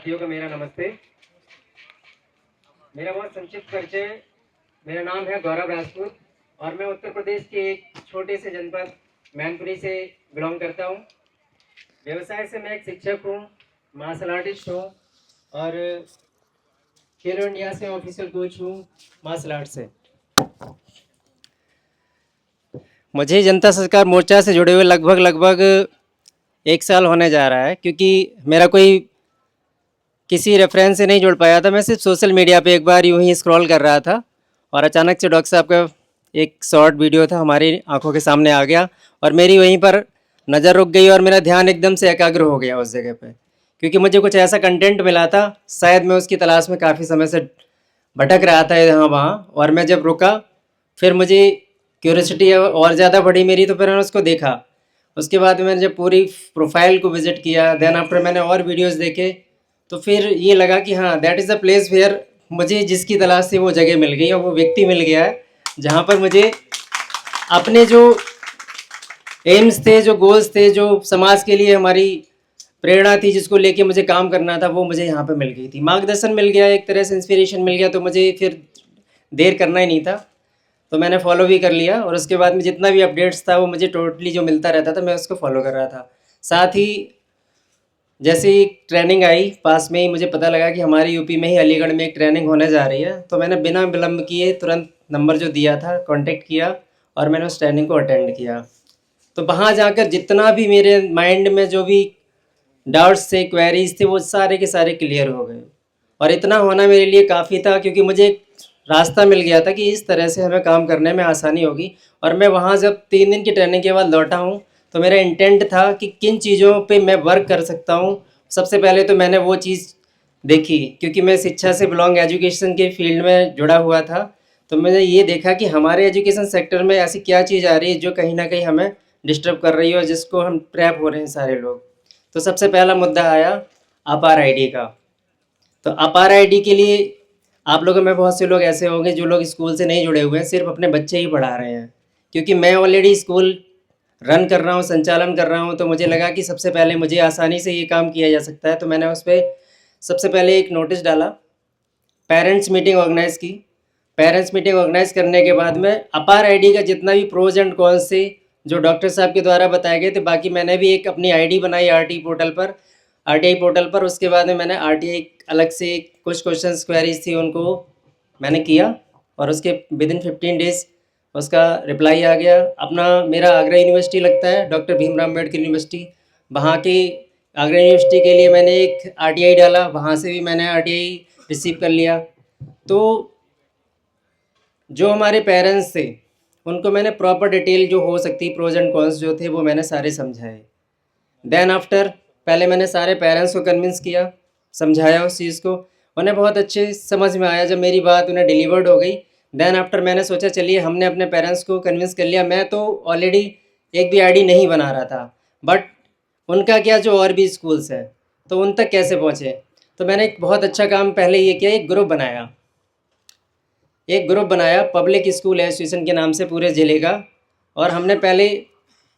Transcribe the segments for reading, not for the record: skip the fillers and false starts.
साथियों को मेरा नमस्ते। मेरा बहुत संक्षिप्त परिचय। मेरा नाम है गौरव राजपूत और मैं उत्तर प्रदेश के एक छोटे से जनपद मैनपुरी से बिलोंग करता हूँ। व्यवसाय से मैं एक शिक्षक हूँ, मार्शल आर्टिस्ट हूँ और खेलो इंडिया से ऑफिशियल कोच हूँ मार्शल आर्ट से। मुझे जनता संस्कार मोर्चा से जुड़े हुए लगभग 1 साल होने जा रहा है, क्योंकि मेरा कोई किसी रेफरेंस से नहीं जुड़ पाया था। मैं सिर्फ सोशल मीडिया पे एक बार यूं ही स्क्रॉल कर रहा था और अचानक से डॉक्टर साहब का एक शॉर्ट वीडियो था, हमारी आंखों के सामने आ गया और मेरी वहीं पर नज़र रुक गई और मेरा ध्यान एकदम से एकाग्र हो गया उस जगह पे, क्योंकि मुझे कुछ ऐसा कंटेंट मिला था। शायद मैं उसकी तलाश में काफ़ी समय से भटक रहा था यहाँ वहाँ, और मैं जब रुका फिर मुझे क्यूरियोसिटी और ज़्यादा बढ़ी मेरी, तो फिर मैंने उसको देखा। उसके बाद मैंने जब पूरी प्रोफाइल को विज़िट किया, देन आफ्टर मैंने और वीडियोस देखे, तो फिर ये लगा कि हाँ, that is the place where मुझे जिसकी तलाश से वो जगह मिल गई और वो व्यक्ति मिल गया है, जहाँ पर मुझे अपने जो एम्स थे, जो गोल्स थे, जो समाज के लिए हमारी प्रेरणा थी, जिसको लेके मुझे काम करना था, वो मुझे यहाँ पे मिल गई थी। मार्गदर्शन मिल गया, एक तरह से इंस्पिरेशन मिल गया, तो मुझे फिर देर करना ही नहीं था, तो मैंने फॉलो भी कर लिया। और उसके बाद में जितना भी अपडेट्स था वो मुझे टोटली जो मिलता रहता था, मैं उसको फॉलो कर रहा था। साथ ही जैसे ही ट्रेनिंग आई पास में ही, मुझे पता लगा कि हमारे यूपी में ही अलीगढ़ में एक ट्रेनिंग होने जा रही है, तो मैंने बिना विलम्ब किए तुरंत नंबर जो दिया था कांटेक्ट किया और मैंने उस ट्रेनिंग को अटेंड किया। तो वहाँ जाकर जितना भी मेरे माइंड में जो भी डाउट्स थे, क्वेरीज थे, वो सारे के सारे क्लियर हो गए। और इतना होना मेरे लिए काफ़ी था, क्योंकि मुझे एक रास्ता मिल गया था कि इस तरह से हमें काम करने में आसानी होगी। और मैं वहाँ जब 3 दिन की ट्रेनिंग के बाद लौटा हूँ, तो मेरा इंटेंट था कि किन चीज़ों पे मैं वर्क कर सकता हूँ। सबसे पहले तो मैंने वो चीज़ देखी, क्योंकि मैं शिक्षा से बिलोंग एजुकेशन के फील्ड में जुड़ा हुआ था, तो मैंने ये देखा कि हमारे एजुकेशन सेक्टर में ऐसी क्या चीज़ आ रही है जो कहीं ना कहीं हमें डिस्टर्ब कर रही हो, जिसको हम ट्रैप हो रहे हैं सारे लोग। तो सबसे पहला मुद्दा आया अपार आईडी का। तो अपार आईडी के लिए आप लोगों में बहुत से लोग ऐसे होंगे जो लोग स्कूल से नहीं जुड़े हुए हैं, सिर्फ अपने बच्चे ही पढ़ा रहे हैं। क्योंकि मैं ऑलरेडी स्कूल रन कर रहा हूँ, संचालन कर रहा हूँ, तो मुझे लगा कि सबसे पहले मुझे आसानी से ये काम किया जा सकता है। तो मैंने उस पर सबसे पहले एक नोटिस डाला, पेरेंट्स मीटिंग ऑर्गेनाइज़ की। पेरेंट्स मीटिंग ऑर्गेनाइज़ करने के बाद में अपार आईडी का जितना भी प्रोज एंड कॉन्स थे जो डॉक्टर साहब के द्वारा बताए गए थे, बाकी मैंने भी एक अपनी आईडी बनाई आरटीआई पोर्टल पर। उसके बाद में मैंने आरटीआई अलग से कुछ क्वेश्चंस क्वेरीज थी उनको मैंने किया, और उसके विद इन 15 डेज उसका रिप्लाई आ गया। अपना मेरा आगरा यूनिवर्सिटी लगता है, डॉक्टर भीमराव अम्बेडकर यूनिवर्सिटी, वहाँ की आगरा यूनिवर्सिटी के लिए मैंने एक आरटीआई डाला, वहाँ से भी मैंने आरटीआई रिसीव कर लिया। तो जो हमारे पेरेंट्स थे उनको मैंने प्रॉपर डिटेल जो हो सकती प्रोज एंड कॉन्स जो थे वो मैंने सारे समझाए। देन आफ्टर पहले मैंने सारे पेरेंट्स को कन्विंस किया, समझाया उस चीज़ को, उन्हें बहुत अच्छे समझ में आया। जब मेरी बात उन्हें डिलीवर्ड हो गई, देन आफ्टर मैंने सोचा चलिए हमने अपने पेरेंट्स को कन्विंस कर लिया। मैं तो ऑलरेडी एक भी आईडी नहीं बना रहा था, बट उनका क्या, जो और भी स्कूल्स हैं तो उन तक कैसे पहुँचे। तो मैंने एक बहुत अच्छा काम पहले ये किया, एक ग्रुप बनाया पब्लिक स्कूल एसोसिएशन के नाम से पूरे ज़िले का। और हमने पहले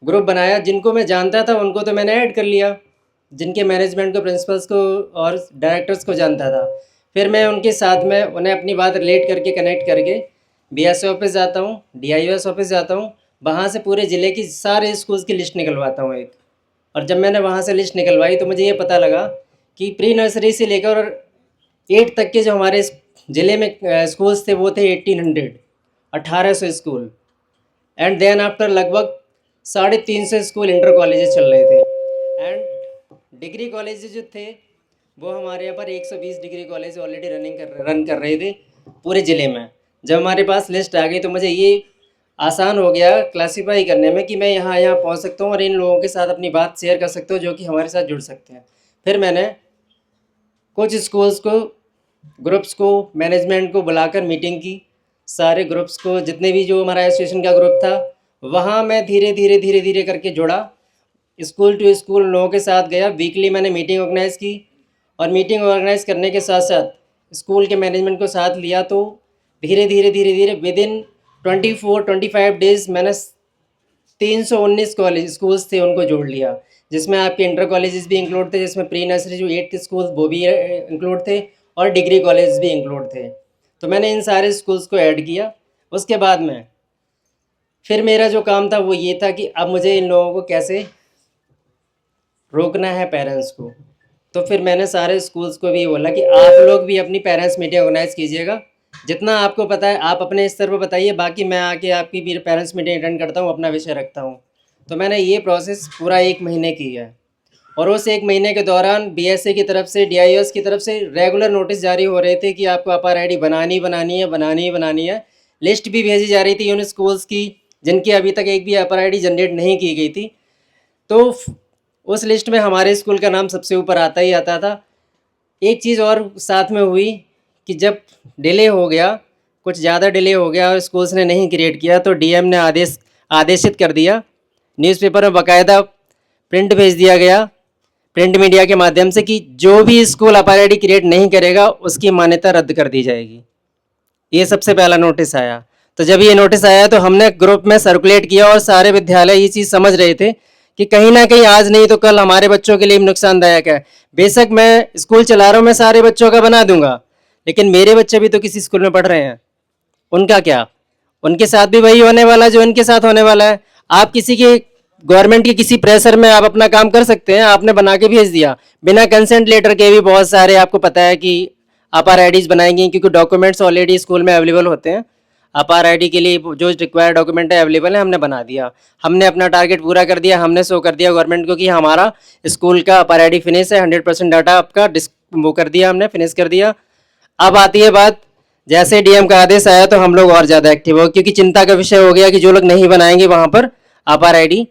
ग्रुप बनाया, जिनको मैं जानता था उनको तो मैंने ऐड कर लिया, जिनके मैनेजमेंट को, प्रिंसिपल्स को और डायरेक्टर्स को जानता था। फिर मैं उनके साथ में उन्हें अपनी बात रिलेट करके, कनेक्ट करके बीएसओ ऑफिस जाता हूँ, डीआईओएस ऑफिस जाता हूँ, वहाँ से पूरे ज़िले की सारे स्कूल्स की लिस्ट निकलवाता हूँ एक। और जब मैंने वहाँ से लिस्ट निकलवाई तो मुझे ये पता लगा कि प्री नर्सरी से लेकर 8 तक के जो हमारे ज़िले में स्कूल्स थे वो थे 1800 स्कूल। एंड देन आफ्टर लगभग 350 स्कूल इंटर कॉलेजेस चल रहे थे। एंड डिग्री कॉलेजेस जो थे वो हमारे यहाँ पर 120 डिग्री कॉलेज ऑलरेडी रन कर रहे थे पूरे ज़िले में। जब हमारे पास लिस्ट आ गई तो मुझे ये आसान हो गया क्लासीफाई करने में कि मैं यहाँ यहाँ पहुँच सकता हूँ और इन लोगों के साथ अपनी बात शेयर कर सकता हूँ जो कि हमारे साथ जुड़ सकते हैं। फिर मैंने कुछ स्कूल्स को, ग्रुप्स को, मैनेजमेंट को बुलाकर मीटिंग की। सारे ग्रुप्स को, जितने भी जो हमारा एसोसिएशन का ग्रुप था, वहाँ मैं धीरे धीरे करके जुड़ा, स्कूल टू स्कूल लोगों के साथ गया। वीकली मैंने मीटिंग ऑर्गेनाइज़ की और मीटिंग ऑर्गेनाइज़ करने के साथ साथ स्कूल के मैनेजमेंट को साथ लिया। तो धीरे धीरे विद इन 24-25 डेज़ मैंने 319 कॉलेज स्कूल्स थे उनको जोड़ लिया। जिसमें आपके इंटर कॉलेजेस भी इंक्लूड थे, जिसमें प्री नर्सरी जो 8 स्कूल वो भी इंक्लूड थे, और डिग्री कॉलेज भी इंक्लूड थे। तो मैंने इन सारे स्कूल्स को ऐड किया। उसके बाद में फिर मेरा जो काम था वो ये था कि अब मुझे इन लोगों को कैसे रोकना है, पेरेंट्स को। तो फिर मैंने सारे स्कूल्स को भी बोला कि आप लोग भी अपनी पेरेंट्स मीटिंग ऑर्गेनाइज़ कीजिएगा। जितना आपको पता है आप अपने स्तर पर बताइए, बाकी मैं आके आपकी भी पेरेंट्स मीटिंग अटेंड करता हूँ, अपना विषय रखता हूँ। तो मैंने ये प्रोसेस पूरा 1 महीने की है, और उस 1 महीने के दौरान बीएसए की तरफ से, डीआईओएस की तरफ से रेगुलर नोटिस जारी हो रहे थे कि आपको अपार आईडी बनानी है। लिस्ट भी भेजी जा रही थी उन स्कूल्स की जिनकी अभी तक एक भी अपार आईडी जनरेट नहीं की गई थी। तो उस लिस्ट में हमारे स्कूल का नाम सबसे ऊपर आता ही आता था। एक चीज़ और साथ में हुई कि जब डिले हो गया, कुछ ज़्यादा डिले हो गया और स्कूल्स ने नहीं क्रिएट किया, तो डीएम ने आदेशित कर दिया, न्यूज़पेपर में बाकायदा प्रिंट भेज दिया गया, प्रिंट मीडिया के माध्यम से, कि जो भी स्कूल अपार आईडी क्रिएट नहीं करेगा उसकी मान्यता रद्द कर दी जाएगी। ये सबसे पहला नोटिस आया। तो जब ये नोटिस आया तो हमने ग्रुप में सर्कुलेट किया, और सारे विद्यालय ये चीज़ समझ रहे थे कि कहीं ना कहीं आज नहीं तो कल हमारे बच्चों के लिए नुकसानदायक है। बेशक मैं स्कूल चला रहा हूँ, मैं सारे बच्चों का बना दूंगा, लेकिन मेरे बच्चे भी तो किसी स्कूल में पढ़ रहे हैं, उनका क्या? उनके साथ भी वही होने वाला है जो इनके साथ होने वाला है। आप किसी के गवर्नमेंट के किसी प्रेशर में आप अपना काम कर सकते हैं? आपने बना के भेज दिया बिना कंसेंट लेटर के भी, बहुत सारे आपको पता है कि अपार आईडीज बनाएंगी, क्योंकि डॉक्यूमेंट्स ऑलरेडी स्कूल में अवेलेबल होते हैं। अपार आईडी के लिए जो रिक्वायर्ड डॉक्यूमेंट है अवेलेबल है, हमने बना दिया। हमने अपना टारगेट पूरा कर दिया, हमने शो कर दिया गवर्नमेंट को कि हमारा स्कूल का अपार आईडी फिनिश है, 100% डाटा आपका वो कर दिया, हमने फिनिश कर दिया। अब आती है बात, जैसे डीएम का आदेश आया तो हम लोग और ज़्यादा एक्टिव हो, क्योंकि चिंता का विषय हो गया कि जो लोग नहीं बनाएंगे वहाँ पर अपार आईडी,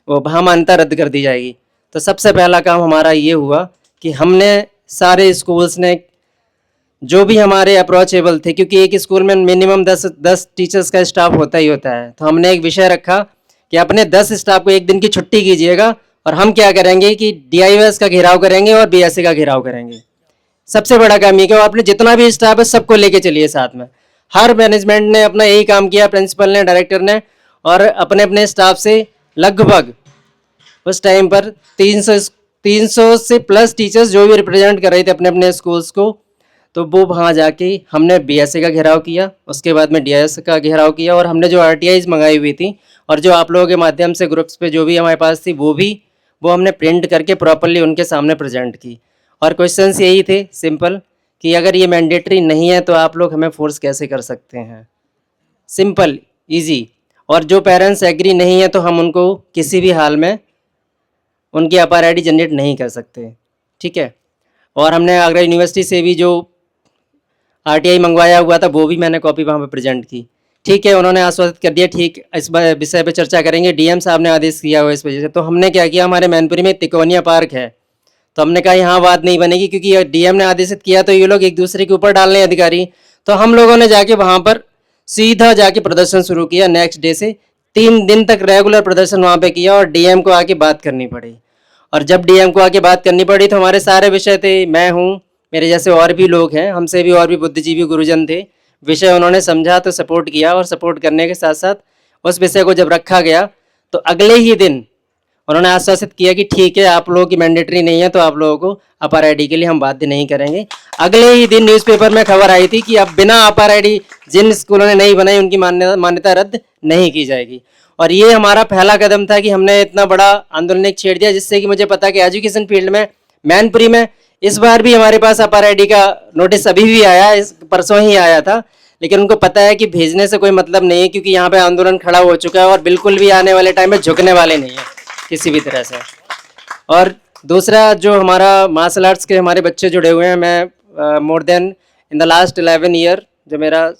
वो मान्यता रद्द कर दी जाएगी। तो सबसे पहला काम हमारा ये हुआ कि हमने सारे स्कूल्स ने जो भी हमारे अप्रोचेबल थे, क्योंकि एक स्कूल में मिनिमम 10 टीचर्स का स्टाफ होता ही होता है, तो हमने एक विषय रखा कि अपने 10 स्टाफ को एक दिन की छुट्टी कीजिएगा, और हम क्या करेंगे कि डीआईओएस का घेराव करेंगे और बीएसए का घेराव करेंगे। सबसे बड़ा काम ये कि आपने जितना भी स्टाफ है सबको लेके चलिए साथ में। हर मैनेजमेंट ने अपना यही काम किया, प्रिंसिपल ने, डायरेक्टर ने, और अपने अपने स्टाफ से लगभग उस टाइम पर 300 से प्लस टीचर्स जो भी रिप्रेजेंट कर रहे थे अपने अपने स्कूल्स को, तो वो वहाँ जाके हमने बीएसए का घेराव किया, उसके बाद में डीआईएस का घेराव किया, और हमने जो आरटीआईज मंगाई हुई थी और जो आप लोगों के माध्यम से ग्रुप्स पे जो भी हमारे पास थी वो हमने प्रिंट करके प्रॉपरली उनके सामने प्रेजेंट की। और क्वेश्चंस यही थे सिंपल, कि अगर ये मैंडेटरी नहीं है तो आप लोग हमें फोर्स कैसे कर सकते हैं? Simple, easy. और जो पेरेंट्स एग्री नहीं है तो हम उनको किसी भी हाल में उनकी अपार आईडी जनरेट नहीं कर सकते, ठीक है। और हमने आगरा यूनिवर्सिटी से भी जो आरटीआई मंगवाया हुआ था वो भी मैंने कॉपी वहाँ पे प्रेजेंट की, ठीक है। उन्होंने आश्वासित कर दिया, ठीक, इस विषय पे चर्चा करेंगे, डीएम साहब ने आदेश किया हुआ इस वजह से। तो हमने क्या किया, हमारे मैनपुरी में तिकोनिया पार्क है, तो हमने कहा यहाँ बात नहीं बनेगी, क्योंकि डीएम ने आदेशित किया तो ये लोग एक दूसरे के ऊपर डालने अधिकारी। तो हम लोगों ने जाके वहाँ पर सीधा जाके प्रदर्शन शुरू किया। नेक्स्ट डे से 3 दिन तक रेगुलर प्रदर्शन वहाँ पे किया, और डीएम को आके बात करनी पड़ी। और जब डीएम को आके बात करनी पड़ी तो हमारे सारे विषय थे, मैं हूँ, मेरे जैसे और भी लोग हैं, हमसे भी और भी बुद्धिजीवी गुरुजन थे, विषय उन्होंने समझा तो सपोर्ट किया, और सपोर्ट करने के साथ साथ उस विषय को जब रखा गया तो अगले ही दिन उन्होंने आश्वासित किया कि ठीक है, आप लोगों की मैंडेटरी नहीं है तो आप लोगों को अपार आईडी के लिए हम बाध्य नहीं करेंगे। अगले ही दिन न्यूज़पेपर में खबर आई थी कि अब बिना अपार आईडी जिन स्कूलों ने नहीं बनाई उनकी मान्यता रद्द नहीं की जाएगी। और ये हमारा पहला कदम था कि हमने इतना बड़ा आंदोलन छेड़ दिया, जिससे कि मुझे पता कि एजुकेशन फील्ड में मैनपुरी में इस बार भी हमारे पास अपार आईडी का नोटिस अभी भी आया, इस परसों ही आया था, लेकिन उनको पता है कि भेजने से कोई मतलब नहीं है, क्योंकि यहाँ पे आंदोलन खड़ा हो चुका है और बिल्कुल भी आने वाले टाइम में झुकने वाले नहीं है किसी भी तरह से। और दूसरा, जो हमारा मार्शल आर्ट्स के हमारे बच्चे जुड़े हुए हैं, मैं more then in the last 11 year जो मेरा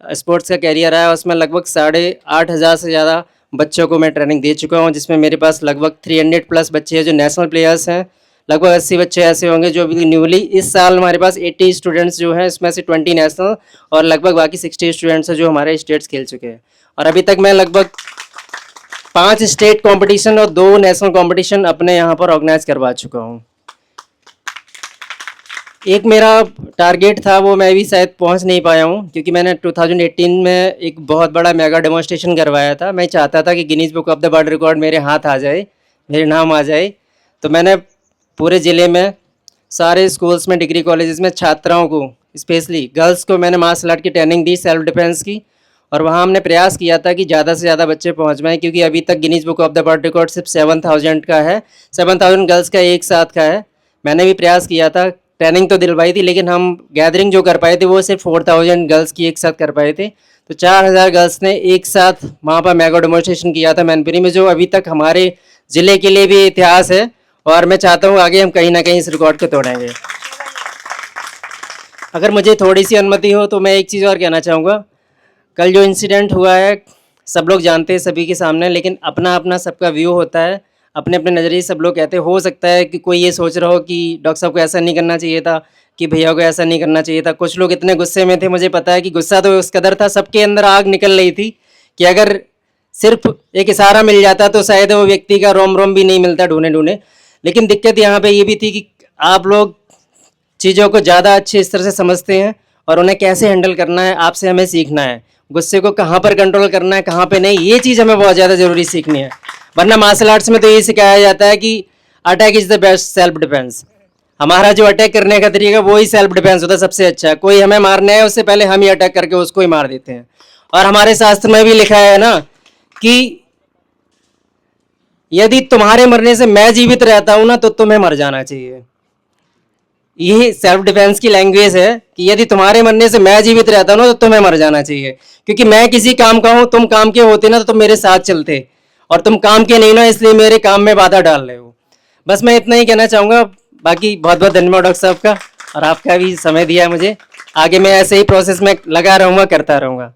स्पोर्ट्स का कैरियर है उसमें लगभग 8,500 से ज़्यादा बच्चों को मैं ट्रेनिंग दे चुका हूँ, जिसमें मेरे पास लगभग 300 प्लस बच्चे हैं जो नेशनल प्लेयर्स हैं। लगभग 80 बच्चे ऐसे होंगे जो भी न्यूली, इस साल हमारे पास 80 स्टूडेंट्स जो हैं, इसमें से 20 नेशनल और लगभग बाकी 60 स्टूडेंट्स हैं जो हमारे स्टेट्स खेल चुके हैं। और अभी तक मैं लगभग 5 स्टेट कंपटीशन और 2 नेशनल कंपटीशन अपने यहाँ पर ऑर्गेनाइज करवा चुका हूँ। एक मेरा टारगेट था, वो मैं भी शायद पहुँच नहीं पाया हूँ, क्योंकि मैंने 2018 में एक बहुत बड़ा मेगा डेमोन्स्ट्रेशन करवाया था। मैं चाहता था कि Guinness book of the world record मेरे हाथ आ जाए, मेरे नाम आ जाए। तो मैंने पूरे ज़िले में सारे स्कूल्स में, डिग्री कॉलेजेस में छात्राओं को, स्पेशली गर्ल्स को मैंने मार्शल आर्ट की ट्रेनिंग दी, सेल्फ डिफेंस की। और वहाँ हमने प्रयास किया था कि ज़्यादा से ज़्यादा बच्चे पहुँच पाएँ, क्योंकि अभी तक Guinness book of the world record सिर्फ 7000 का है, 7000 गर्ल्स का एक साथ का है। मैंने भी प्रयास किया था, ट्रेनिंग तो दिलवाई थी, लेकिन हम गैदरिंग जो कर पाए थे वो सिर्फ 4000 गर्ल्स की एक साथ कर पाए थे। तो 4000 गर्ल्स ने एक साथ वहाँ पर मेगा डेमोन्स्ट्रेशन किया था मैनपुरी में, जो अभी तक हमारे ज़िले के लिए भी इतिहास है। और मैं चाहता हूँ आगे हम कहीं ना कहीं इस रिकॉर्ड को तोड़ेंगे। अगर मुझे थोड़ी सी अनुमति हो तो मैं एक चीज़ और कहना चाहूँगा। कल जो इंसिडेंट हुआ है सब लोग जानते हैं सभी के सामने, लेकिन अपना अपना सबका व्यू होता है, अपने अपने नज़रिए सब लोग कहते हैं। हो सकता है कि कोई ये सोच रहा हो कि डॉक्टर साहब को ऐसा नहीं करना चाहिए था, कि भैया को ऐसा नहीं करना चाहिए था। कुछ लोग इतने गुस्से में थे, मुझे पता है कि गुस्सा तो उस कदर था, सबके अंदर आग निकल रही थी कि अगर सिर्फ एक इशारा मिल जाता तो शायद वो व्यक्ति का रोम रोम भी नहीं मिलता ढूंढे ढूंढे। लेकिन दिक्कत यहाँ पे ये भी थी कि आप लोग चीज़ों को ज़्यादा अच्छे स्तर से समझते हैं और उन्हें कैसे हैंडल करना है आपसे हमें सीखना है। गुस्से को कहाँ पर कंट्रोल करना है, कहाँ पे नहीं, ये चीज़ हमें बहुत ज़्यादा ज़रूरी सीखनी है। वरना मार्शल आर्ट्स में तो ये सिखाया जाता है कि attack is the best self defence. हमारा जो अटैक करने का तरीका वो ही सेल्फ डिफेंस होता है, सबसे अच्छा। कोई हमें मारने है उससे पहले हम ही अटैक करके उसको ही मार देते हैं। और हमारे शास्त्र में भी लिखा है ना कि यदि तुम्हारे मरने से मैं जीवित रहता हूं ना तो तुम्हें मर जाना चाहिए। यही सेल्फ डिफेंस की लैंग्वेज है कि यदि तुम्हारे मरने से मैं जीवित रहता हूं ना तो तुम्हें मर जाना चाहिए। क्योंकि मैं किसी काम का हूं, तुम काम के होते ना तो तुम मेरे साथ चलते, और तुम काम के नहीं ना, इसलिए मेरे काम में बाधा डाल रहे हो। बस मैं इतना ही कहना चाहूँगा। बाकी बहुत बहुत धन्यवाद डॉक्टर साहब का, और आपका भी समय दिया मुझे। आगे मैं ऐसे ही प्रोसेस में लगा रहूँगा, करता रहूँगा।